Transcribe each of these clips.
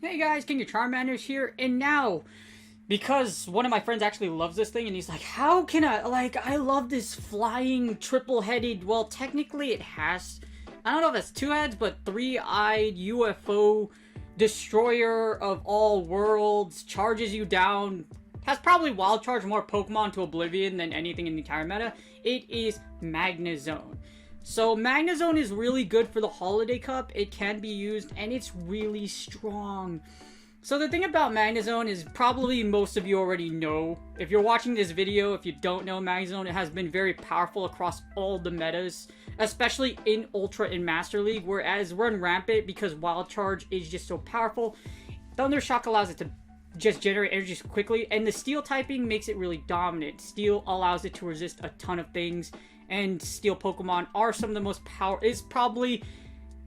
Hey guys, King of Charmanders here, and now, because one of my friends actually loves this thing, and he's like, how can I love this flying, triple-headed, well, technically it has, I don't know if it's 2 heads, but 3-eyed UFO, destroyer of all worlds, charges you down, has probably wild charge more Pokemon to oblivion than anything in the entire meta. It is Magnezone. So Magnezone is really good for the Holiday Cup. It can be used, and it's really strong. So the thing about Magnezone is probably most of you already know. If you're watching this video, if you don't know Magnezone, it has been very powerful across all the metas, especially in Ultra and Master League, whereas Run Rampant, because Wild Charge is just so powerful, Thunder Shock allows it to just generate energy quickly, and the Steel typing makes it really dominant. Steel allows it to resist a ton of things, and Steel Pokemon are some of the most is probably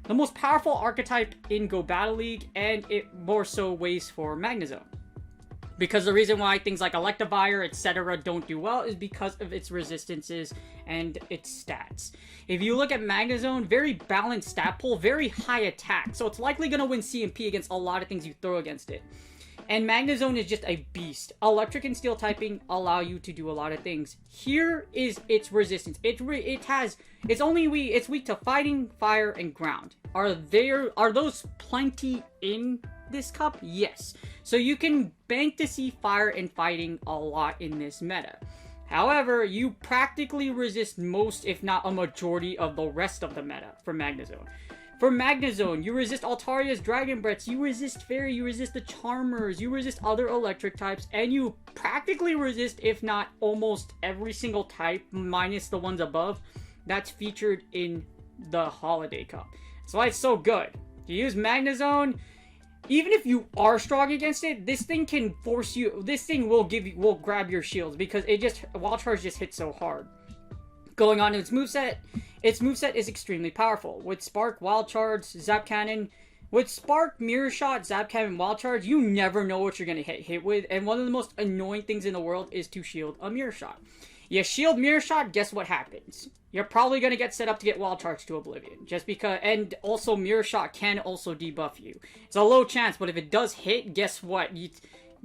the most powerful archetype in Go Battle League, and it more so weighs for Magnezone. Because the reason why things like Electivire, etc. don't do well is because of its resistances and its stats. If you look at Magnezone, very balanced stat pool, very high attack, so it's likely going to win CMP against a lot of things you throw against it. And Magnezone is just a beast. Electric and Steel typing allow you to do a lot of things. Here is its resistance. It's weak to fighting, fire, and ground. Are those plenty in this cup? Yes. So you can bank to see fire and fighting a lot in this meta. However, you practically resist most, if not a majority, of the rest of the meta for Magnezone. For Magnezone, you resist Altaria's Dragon Breaths, you resist Fairy, you resist the Charmers, you resist other electric types, and you practically resist, if not almost every single type, minus the ones above, that's featured in the Holiday Cup. That's why it's so good. To use Magnezone, even if you are strong against it, this thing can force you, this thing will grab your shields, because Wild Charge just hits so hard. Going on to its moveset is extremely powerful. With Spark, Wild Charge, Zap Cannon. With Spark, Mirror Shot, Zap Cannon, Wild Charge, you never know what you're going to hit with. And one of the most annoying things in the world is to shield a Mirror Shot. You shield Mirror Shot, guess what happens? You're probably going to get set up to get Wild Charge to oblivion. Just because, and also Mirror Shot can also debuff you. It's a low chance, but if it does hit, guess what?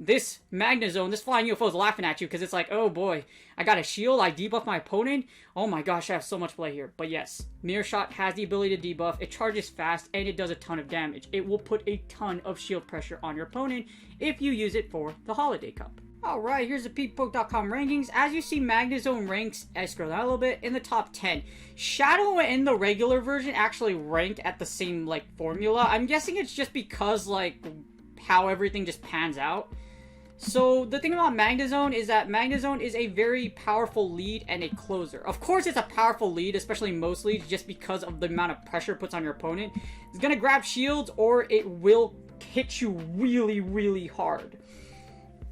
This Magnezone, this flying UFO is laughing at you because it's like, oh boy, I got a shield, I debuff my opponent. Oh my gosh, I have so much play here. But yes, Mirror Shot has the ability to debuff, it charges fast, and it does a ton of damage. It will put a ton of shield pressure on your opponent if you use it for the Holiday Cup. Alright, here's the peakpoke.com rankings. As you see, Magnezone ranks, I scroll down a little bit, in the top 10. Shadow and the regular version actually rank at the same, formula. I'm guessing it's just because, how everything just pans out. So, the thing about Magnezone is that Magnezone is a very powerful lead and a closer. Of course, it's a powerful lead, especially most leads, just because of the amount of pressure it puts on your opponent. It's going to grab shields, or it will hit you really, really hard.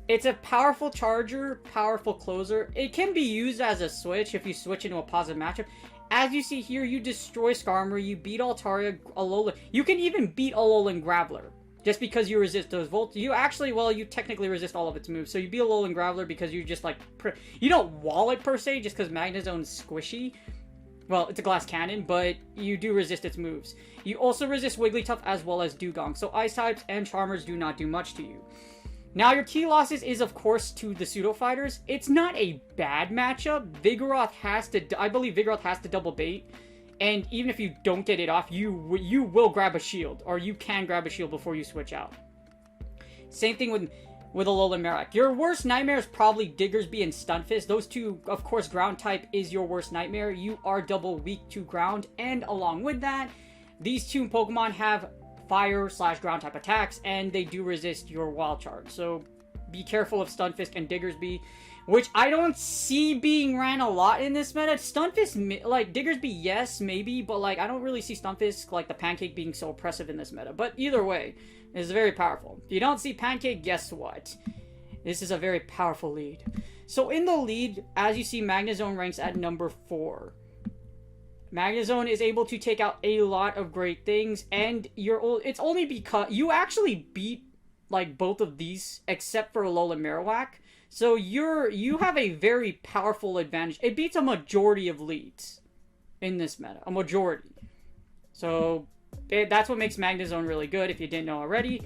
It's a powerful charger, powerful closer. It can be used as a switch if you switch into a positive matchup. As you see here, you destroy Skarmory, you beat Altaria, Alolan. You can even beat Alolan Graveler. Just because you resist those volts, you technically resist all of its moves. So you beat Alolan Graveler because you just you don't wall it per se, just because Magnezone's squishy. Well, it's a glass cannon, but you do resist its moves. You also resist Wigglytuff as well as Dugong, so Ice types and Charmers do not do much to you. Now, your key losses is, of course, to the Pseudo Fighters. It's not a bad matchup. I believe Vigoroth has to double bait. And even if you don't get it off, you will grab a shield, or you can grab a shield before you switch out. Same thing with Alolan Marowak. Your worst nightmare is probably Diggersby and Stunfisk. Those two, of course, ground type is your worst nightmare. You are double weak to ground, and along with that, these two Pokemon have fire/ground type attacks, and they do resist your Wild Charge. So be careful of Stunfisk and Diggersby. which I don't see being ran a lot in this meta. Stunfisk, like, Diggersby, yes, maybe, but, like, I don't really see Stunfisk, like, the Pancake being so oppressive in this meta. But either way, it's very powerful. If you don't see Pancake, guess what? This is a very powerful lead. So in the lead, as you see, Magnezone ranks at number 4. Magnezone is able to take out a lot of great things, and it's only because you actually beat, like, both of these, except for Alolan Marowak. So you have a very powerful advantage. It beats a majority of leads in this meta. A majority. So that's what makes Magnezone really good, if you didn't know already.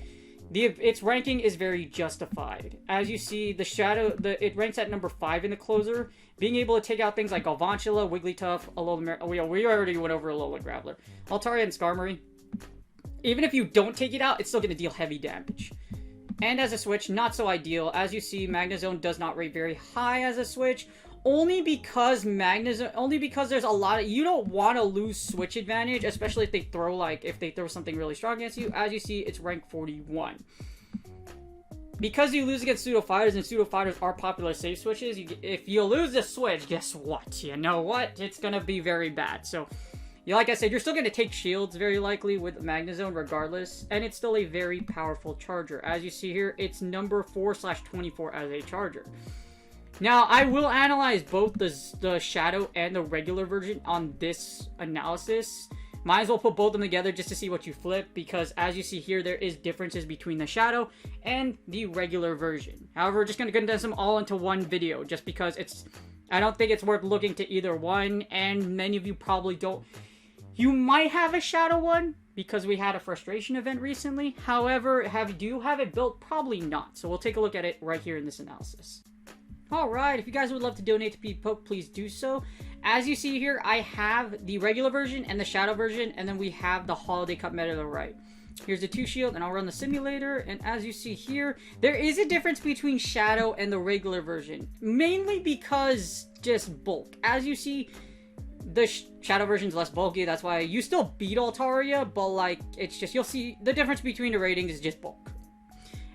Its ranking is very justified. As you see, it ranks at number 5 in the closer, being able to take out things like Galvantula, Wigglytuff, Alolan we already went over Alolan Graveler, Altaria, and Skarmory. Even if you don't take it out, it's still going to deal heavy damage. And as a switch, not so ideal. As you see, Magnezone does not rate very high as a switch, only because there's a lot of, you don't want to lose switch advantage, especially if they throw something really strong against you. As you see, it's rank 41. Because you lose against pseudo fighters, and pseudo fighters are popular safe switches, if you lose the switch, guess what? You know what? It's gonna be very bad. So, like I said, you're still gonna take shields very likely with Magnezone regardless, and it's still a very powerful charger. As you see here, it's number 4/24 as a charger. Now, I will analyze both the Shadow and the regular version on this analysis. Might as well put both of them together just to see what you flip, because as you see here, there is differences between the Shadow and the regular version. However, we're just going to condense them all into one video, just because I don't think it's worth looking to either one, and many of you probably don't. You might have a Shadow one, because we had a frustration event recently. However, do you have it built? Probably not. So we'll take a look at it right here in this analysis. Alright, if you guys would love to donate to Poké, please do so. As you see here, I have the regular version and the Shadow version, and then we have the Holiday Cup meta to the right. Here's the 2 shield, and I'll run the simulator, and as you see here, there is a difference between Shadow and the regular version. Mainly because just bulk. As you see, the Shadow version is less bulky, that's why you still beat Altaria, but like, it's just, you'll see the difference between the ratings is just bulk.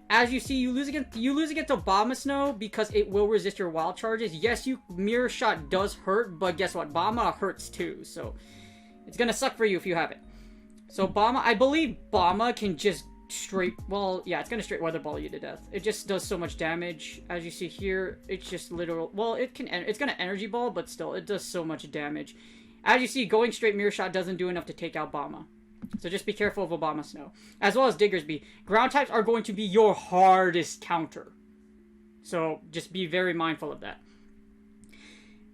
As you see, you lose against Abomasnow because it will resist your wild charges. Yes, Mirror Shot does hurt, but guess what? Bama hurts too, so it's gonna suck for you if you have it. So I believe Bama can just it's gonna straight Weather Ball you to death. It just does so much damage. As you see here, it's just literal. Well, it's gonna Energy Ball, but still, it does so much damage. As you see, going straight Mirror Shot doesn't do enough to take out Bama. So just be careful of Abomasnow. As well as Diggersby. Ground types are going to be your hardest counter. So just be very mindful of that.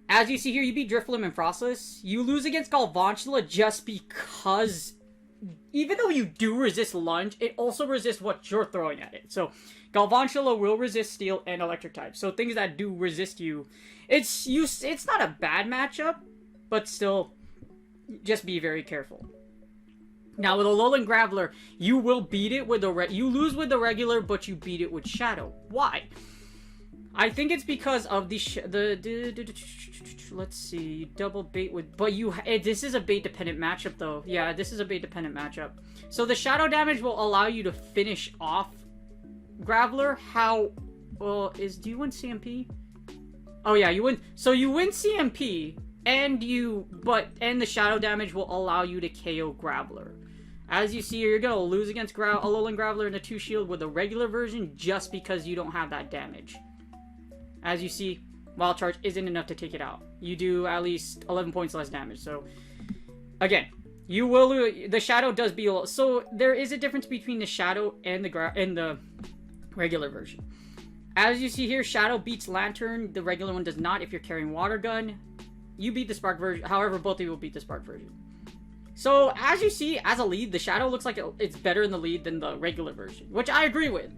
As you see here, you beat Drifloon and Frostless. You lose against Galvantula just because, even though you do resist Lunge, it also resists what you're throwing at it. So Galvantula will resist Steel and Electric types. So things that do resist you, it's not a bad matchup, but still, just be very careful. Now, with Alolan Graveler, you will beat it with you lose with the regular, but you beat it with Shadow. Why? I think it's because of let's see, double bait with, but this is a bait dependent matchup though. Yeah, this is a bait dependent matchup. So the Shadow damage will allow you to finish off Graveler. Do you win CMP? Oh yeah, you win. So you win CMP, and the Shadow damage will allow you to KO Graveler. As you see here, you're going to lose against Alolan Graveler in a 2 shield with the regular version just because you don't have that damage. As you see, Wild Charge isn't enough to take it out. You do at least 11 points less damage. So, again, you will lose. The Shadow does be a little. So, there is a difference between the Shadow and the regular version. As you see here, Shadow beats Lantern. The regular one does not if you're carrying Water Gun. You beat the Spark version. However, both of you will beat the Spark version. So, as you see, as a lead, the Shadow looks like it's better in the lead than the regular version, which I agree with.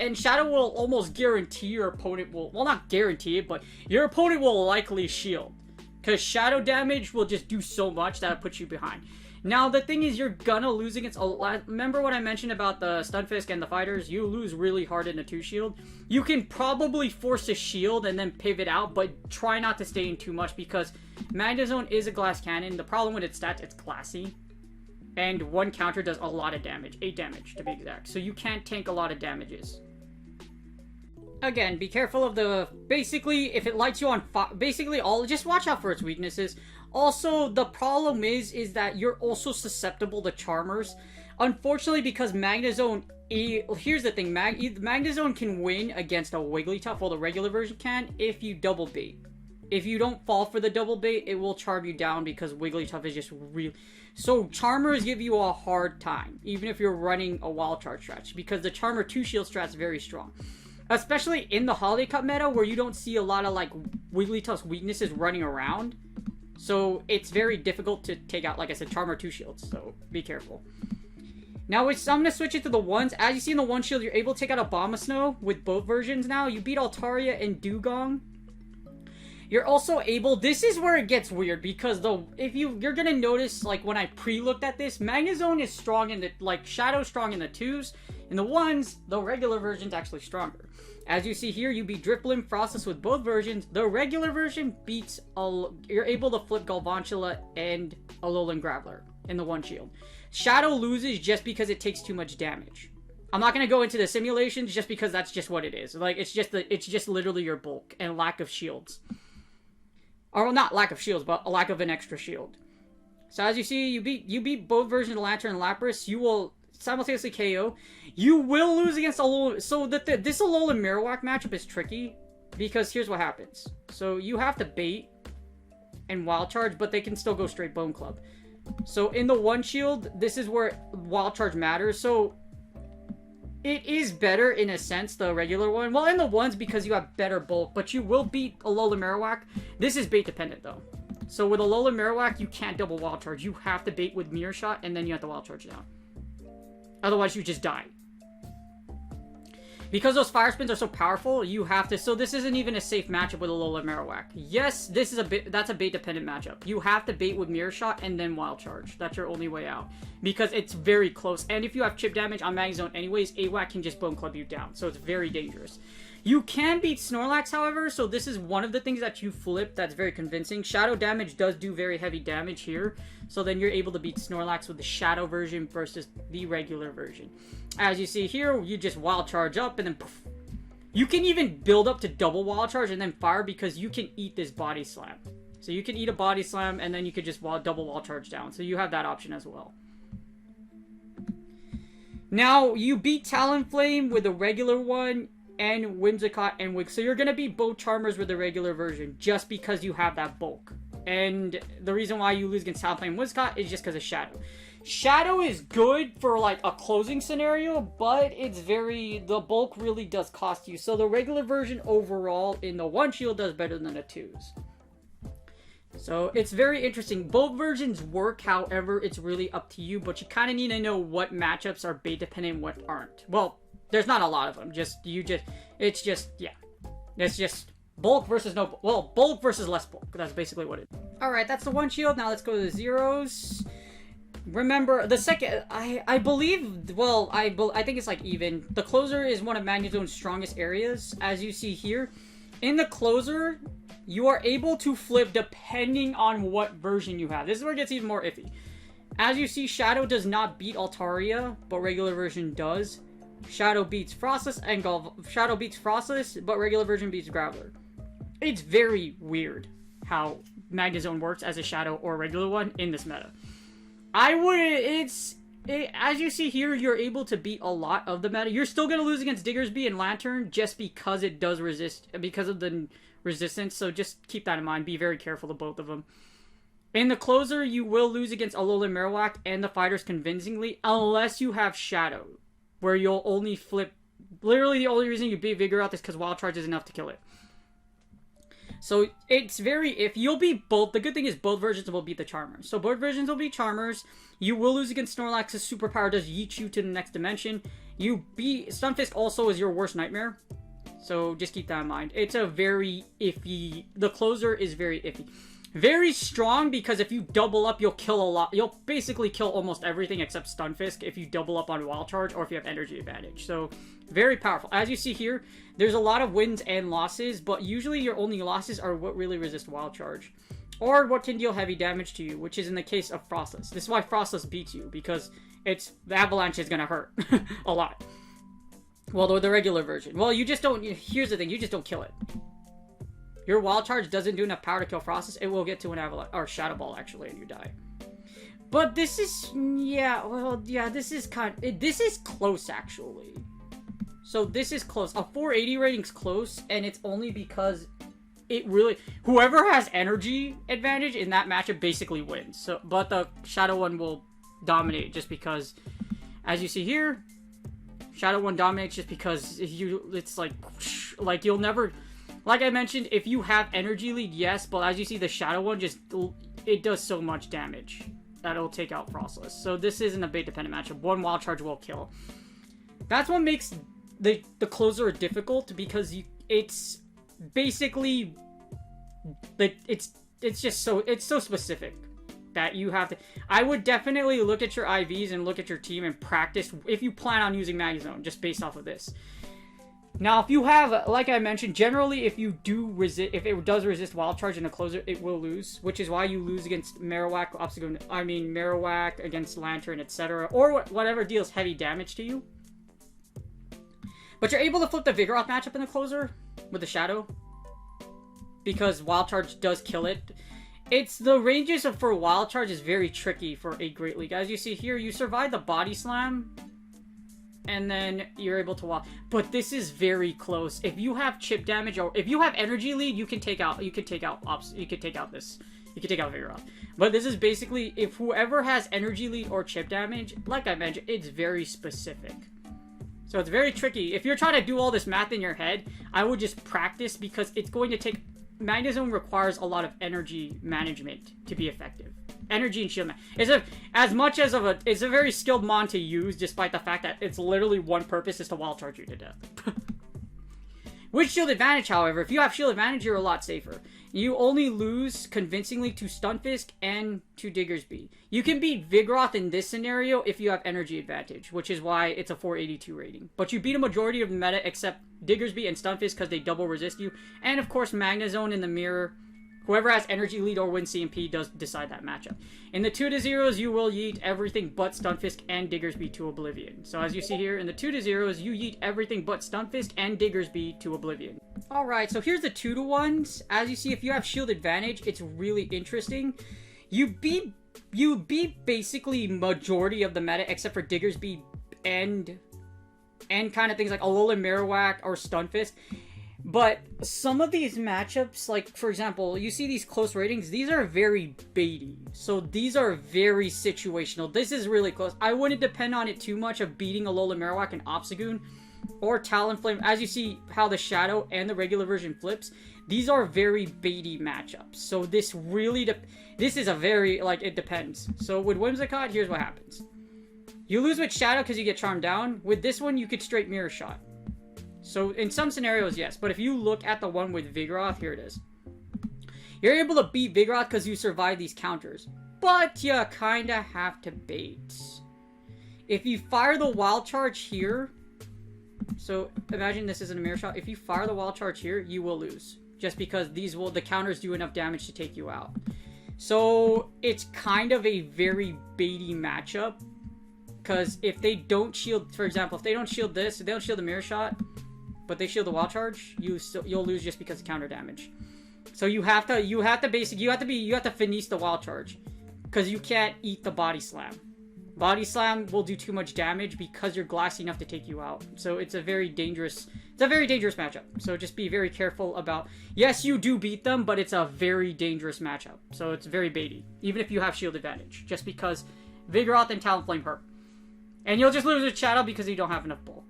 And Shadow will almost guarantee your opponent will, well, not guarantee it, but your opponent will likely shield. Because Shadow damage will just do so much that it puts you behind. Now, the thing is, you're gonna lose against a lot. Remember what I mentioned about the Stunfisk and the fighters? You lose really hard in a 2 shield. You can probably force a shield and then pivot out, but try not to stay in too much because Magnezone is a glass cannon. The problem with its stats, it's classy. And one counter does a lot of damage. 8 damage, to be exact. So you can't tank a lot of damages. again, be careful of the... Basically, if it lights you on fire... Basically, just watch out for its weaknesses. Also, the problem is that you're also susceptible to Charmers. Unfortunately, because Magnezone... Here's the thing. Magnezone can win against a Wigglytuff, while the regular version can, if you double bait. If you don't fall for the double bait, it will charm you down because Wigglytuff is just real. So Charmers give you a hard time, even if you're running a Wild Charge strat, because the Charmer 2 shield strat is very strong. Especially in the Holiday Cup meta, where you don't see a lot of, like, Wigglytuff's weaknesses running around. So it's very difficult to take out, like I said, Charmer 2 shields, so be careful. Now, I'm going to switch it to the ones. As you see in the one shield, you're able to take out Abomasnow with both versions now. You beat Altaria and Dugong. You're also able... This is where it gets weird, because you're going to notice, like, when I pre-looked at this, Magnezone is strong in the... Like, Shadow's strong in the 2s. In the 1s, the regular version's actually stronger. As you see here, you beat Drifblim, Frostless with both versions. The regular version beats... You're able to flip Galvantula and Alolan Graveler in the one shield. Shadow loses just because it takes too much damage. I'm not going to go into the simulations just because that's just what it is. Like, it's just literally your bulk and lack of shields. Or, well, not lack of shields, but a lack of an extra shield. So as you see, you beat both versions of Lantern and Lapras. You will simultaneously KO. You will lose against Alolan. So this Alolan Marowak matchup is tricky, because here's what happens. So you have to bait and Wild Charge, but they can still go straight Bone Club. So in the one shield, this is where Wild Charge matters. So it is better in a sense, the regular one. Well, in the ones, because you have better bulk, but you will beat Alolan Marowak. This is bait dependent though. So with Alolan Marowak, you can't double Wild Charge. You have to bait with Mirror Shot, and then you have to Wild Charge down. Otherwise, you just die. Because those Fire Spins are so powerful, you have to... So this isn't even a safe matchup with Alolan Marowak. Yes, this is that's a bait-dependent matchup. You have to bait with Mirror Shot and then Wild Charge. That's your only way out. Because it's very close. And if you have chip damage on Magnezone anyways, AWAC can just Bone Club you down. So it's very dangerous. You can beat Snorlax, however, so this is one of the things that you flip that's very convincing. Shadow damage does do very heavy damage here, so then you're able to beat Snorlax with the Shadow version versus the regular version. As you see here, you just Wild Charge up, and then poof. You can even build up to double Wild Charge and then fire, because you can eat this Body Slam. So you can eat a Body Slam, and then you could just double Wild Charge down, so you have that option as well. Now, you beat Talonflame with the regular one, and Whimsicott and Wig. So you're going to beat both Charmers with the regular version just because you have that bulk. And the reason why you lose against Talonflame and Whimsicott is just because of Shadow. Shadow is good for like a closing scenario, but it's the bulk really does cost you. So the regular version overall in the one shield does better than the 2s. So it's very interesting. Both versions work, however, it's really up to you, but you kind of need to know what matchups are bait dependent and what aren't. Well, there's not a lot of them. It's just bulk versus no bulk. Well, bulk versus less bulk. That's basically what it is. Alright, that's the one shield. Now let's go to the zeros. Remember, the second, I believe, well, I think it's like even. The closer is one of Magnezone's strongest areas. As you see here, in the closer, you are able to flip depending on what version you have. This is where it gets even more iffy. As you see, Shadow does not beat Altaria, but regular version does. Shadow beats Frostless and Shadow beats Frostless, but regular version beats Graveler. It's very weird how Magnezone works as a Shadow or regular one in this meta. As you see here, you're able to beat a lot of the meta. You're still going to lose against Diggersby and Lantern just because it does resist, because of the resistance, so just keep that in mind. Be very careful of both of them. In the closer, you will lose against Alolan Marowak and the fighters convincingly, unless you have Shadow, where you'll only flip... Literally, the only reason you beat Vigoroth is because Wild Charge is enough to kill it. So, it's very... If you'll beat both... The good thing is both versions will beat the Charmers. So, both versions will beat Charmers. You will lose against Snorlax's superpower does yeet you to the next dimension. You beat... Stunfisk also is your worst nightmare. So, just keep that in mind. It's a very iffy... The closer is very iffy. Very strong, because if you double up, you'll kill a lot. You'll basically kill almost everything except Stunfisk if you double up on Wild Charge or if you have energy advantage. So, very powerful. As you see here, there's a lot of wins and losses, but usually your only losses are what really resist Wild Charge. Or what can deal heavy damage to you, which is in the case of Frostless. This is why Frostless beats you, because the Avalanche is going to hurt a lot. Well, the regular version. Well, you just don't... Here's the thing. You just don't kill it. Your Wild Charge doesn't do enough power to kill Frostless. It will get to an Avalanche... Or Shadow Ball, actually, and you die. But this is... Yeah, well, yeah, this is kind of... This is close, actually. So this is close. A 480 rating's close, and it's only because it really... Whoever has energy advantage in that matchup basically wins. So, but the Shadow one will dominate just because, as you see here, Shadow one dominates just because it's like you'll never... Like I mentioned, if you have energy lead, yes, but as you see, the Shadow one it does so much damage that it'll take out Frostless. So this isn't a bait dependent matchup. One Wild Charge will kill. That's what makes the closer difficult, because it's basically it's so specific that you have to... I would definitely look at your IVs and look at your team and practice if you plan on using Magnezone, just based off of this. Now, if you have, like I mentioned, generally if you do resist, if it does resist Wild Charge in a closer, it will lose, which is why you lose against Marowak, Marowak, against Lantern, etc., or whatever deals heavy damage to you. But you're able to flip the Vigoroth matchup in the closer with the Shadow, because Wild Charge does kill it. It's the ranges for Wild Charge is very tricky for a Great League. As you see here, you survive the Body Slam, and then you're able to walk. But this is very close. If you have chip damage, or if you have energy lead, you can take out Vigoroth. But this is basically, if whoever has energy lead or chip damage, like I mentioned, it's very specific. So it's very tricky. If you're trying to do all this math in your head, I would just practice, because it's going to take... Magnezone requires a lot of energy management to be effective. Energy and shield it's a very skilled mon to use, despite the fact that its literally one purpose is to Wild Charge you to death. With shield advantage, however, if you have shield advantage, you're a lot safer. You only lose convincingly to Stunfisk and to Diggersby. You can beat Vigoroth in this scenario if you have energy advantage, which is why it's a 482 rating. But you beat a majority of the meta except Diggersby and Stunfisk because they double resist you. And of course, Magnezone in the mirror. Whoever has energy lead or wins CMP does decide that matchup. In the 2-0s, you will yeet everything but Stunfisk and Diggersby to oblivion. So as you see here, in the 2-0s, you yeet everything but Stunfisk and Diggersby to oblivion. Alright, so here's the 2-1s. As you see, if you have shield advantage, it's really interesting. You beat basically majority of the meta except for Diggersby and kind of things like Alolan Marowak or Stunfisk. But some of these matchups, like, for example, you see these close ratings, these are very baity. So these are very situational. This is really close. I wouldn't depend on it too much of beating Alolan Marowak and Obstagoon or Talonflame. As you see how the Shadow and the regular version flips, these are very baity matchups. So this really, this is a very, like, it depends. So with Whimsicott, here's what happens. You lose with Shadow because you get Charmed Down. With this one, you could straight Mirror Shot. So in some scenarios, yes. But if you look at the one with Vigoroth, here it is. You're able to beat Vigoroth because you survive these counters. But you kind of have to bait. If you fire the Wild Charge here... So imagine this isn't a Mirror Shot. If you fire the Wild Charge here, you will lose. Just because the counters do enough damage to take you out. So it's kind of a very baity matchup. Because if they don't shield... For example, if they don't shield this, if they don't shield the Mirror Shot... but they shield the Wild Charge, you'll lose just because of counter damage. So you have to finesse the Wild Charge, because you can't eat the Body Slam. Body Slam will do too much damage because you're glassy enough to take you out. So it's a very dangerous matchup. So just be very careful about. Yes, you do beat them, but it's a very dangerous matchup. So it's very baity, even if you have shield advantage, just because Vigoroth and Talonflame hurt, and you'll just lose with Shadow because you don't have enough bulk.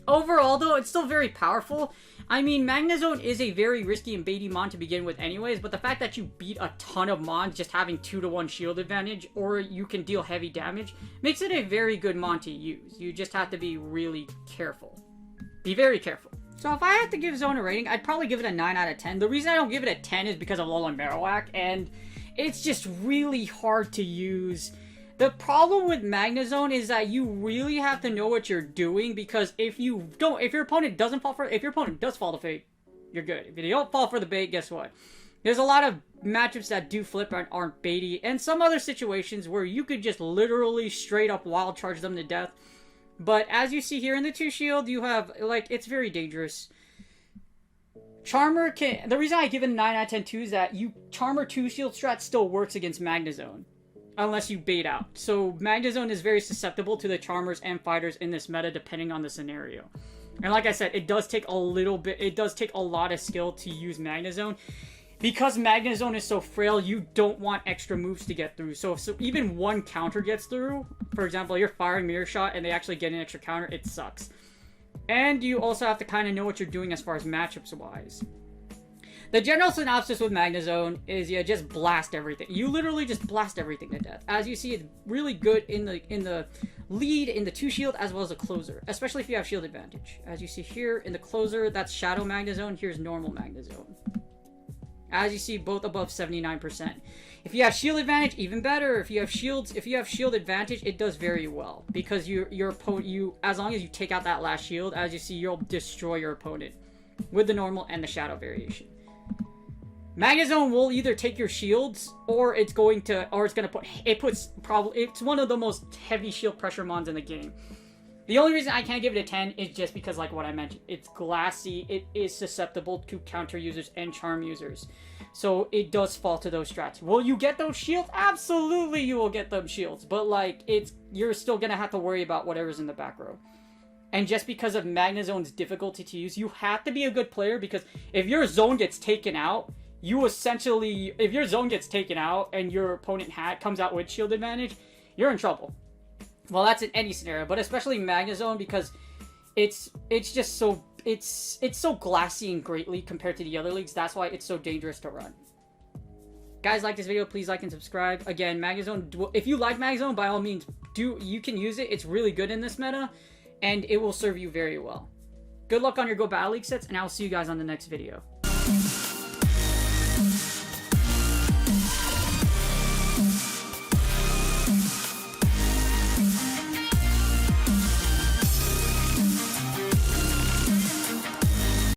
Overall, though, it's still very powerful. I mean, Magnezone is a very risky and baity mon to begin with anyways, but the fact that you beat a ton of mons just having 2-1 shield advantage, or you can deal heavy damage, makes it a very good mon to use. You just have to be really careful. Be very careful. So if I had to give Zone a rating, I'd probably give it a 9 out of 10. The reason I don't give it a 10 is because of Alolan Marowak, and it's just really hard to use. The problem with Magnezone is that you really have to know what you're doing, because if your opponent does fall for the bait, you're good. If you don't fall for the bait, guess what? There's a lot of matchups that do flip and aren't baity, and some other situations where you could just literally straight up Wild Charge them to death. But as you see here in the 2 shield, you have, like, it's very dangerous. Charmer can... The reason I give it a 9 out of 10 too is that Charmer 2 shield strat still works against Magnezone. Unless you bait out. So Magnezone is very susceptible to the Charmers and Fighters in this meta depending on the scenario. And like I said, it does take a lot of skill to use Magnezone. Because Magnezone is so frail, you don't want extra moves to get through. So if even one counter gets through, for example, you're firing Mirror Shot and they actually get an extra counter, it sucks. And you also have to kind of know what you're doing as far as matchups wise. The general synopsis with Magnezone is you just blast everything. You literally just blast everything to death. As you see, it's really good in the lead, in the 2 shield, as well as the closer. Especially if you have shield advantage. As you see here, in the closer, that's Shadow Magnezone. Here's normal Magnezone. As you see, both above 79%. If you have shield advantage, even better. If you have shield advantage, it does very well. Because your opponent, as long as you take out that last shield, as you see, you'll destroy your opponent. With the normal and the shadow variation. Magnezone will either take your shields, or it's one of the most heavy shield pressure mons in the game. The only reason I can't give it a 10 is just because, like what I mentioned, it's glassy, it is susceptible to counter users and charm users. So it does fall to those strats. Will you get those shields? Absolutely you will get those shields, but like, you're still gonna have to worry about whatever's in the back row. And just because of Magnezone's difficulty to use, you have to be a good player, because if your zone gets taken out, if your zone gets taken out and your opponent comes out with shield advantage, you're in trouble. Well, that's in any scenario, but especially Magnezone, because it's just so so glassy and greatly compared to the other leagues. That's why it's so dangerous to run. Guys, like this video, please like and subscribe. Again, Magnezone, if you like Magnezone, by all means, you can use it. It's really good in this meta, and it will serve you very well. Good luck on your Go Battle League sets, and I will see you guys on the next video.